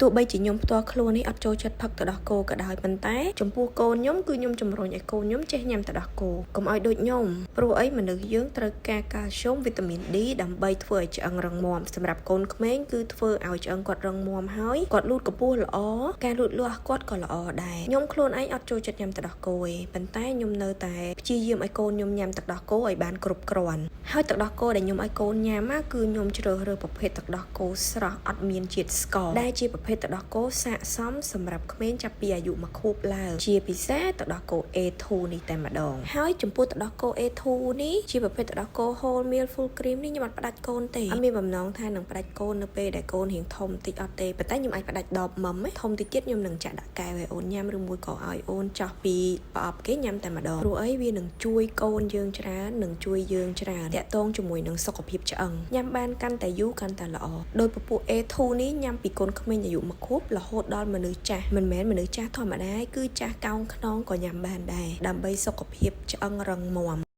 ទោះបីជាខ្ញុំផ្ទាល់ខ្លួននេះអត់ចូលចិត្តផឹកទឹកដោះគោក៏ដោយប៉ុន្តែចំពោះកូនខ្ញុំគឺខ្ញុំជំរុញឲ្យកូនខ្ញុំចេះញ៉ាំទឹកដោះគោកុំឲ្យដូចខ្ញុំព្រោះអីមនុស្សយើងត្រូវការកាល់ស្យូមវីតាមីន D ដើម្បីធ្វើឲ្យឆ្អឹងរឹងមាំសម្រាប់កូនក្មេងគឺធ្វើឲ្យឆ្អឹងគាត់រឹងមាំហើយគាត់លូតកម្ពស់ល្អការលូតលាស់គាត់ក៏ល្អដែរខ្ញុំខ្លួនឯងអត់ចូលចិត្តញ៉ាំទឹកដោះគោទេប៉ុន្តែខ្ញុំនៅតែព្យាយាមឲ្យកូនខ្ញុំញ៉ាំទឹកដោះគោឲ្យបានគ្រប់គ្រាន់ហើយទឹកដោះគោដែលខ្ញុំឲ្យកូនញ៉ាំគឺខ្ញុំជ្រើសរើសប្រភេទទឹកដោះគោស្រស់អត់មានជាតិស្ករដែលជាប្រភេទទឹកដោះគោស័ក្តិសមសម្រាប់ក្មេងចាប់ពីអាយុ1ខួបឡើងជាពិសេសទឹកដោះគោ A2 នេះតែម្ដងហើយចំពោះទឹកដោះគោ A2 នេះជាប្រភេទទឹកដោះគោ whole meal full cream នេះខ្ញុំអត់ផ្ដាច់កូនទេអត់មានបំណងថានឹងផ្ដាច់កូននៅពេលដែលកូនរៀងធំតិចអត់ទេប៉ុន្តែខ្ញុំអាចផ្ដាច់ដបមុំធំតិចទៀតខ្ញុំនឹងចាក់ដាក់កែវឲ្យអូនញ៉ាំឬមួយក៏ឲ្យអូនចោះពីប្រអប់គេញ៉ាំតែម្ដងព្រោះអីវានឹងជួយកូនយើងច្រើននឹងជួយយើងច្រើនតាក់ទងជាមួយនឹងសុខភាពឆ្អឹងញ៉ាំបានកាន់តែយូរកាន់តែល្អដោយពពួក A2 នេះញ៉ាំពីកូនក្មេងអាយុ1ខួបរហូតដល់មនុស្សចាស់មិនមែនមនុស្សចាស់ធម្មតាគឺចាស់កោងខ្នងក៏ញ៉ាំបានដែរដើម្បីសុខភាពឆ្អឹងរឹងមាំ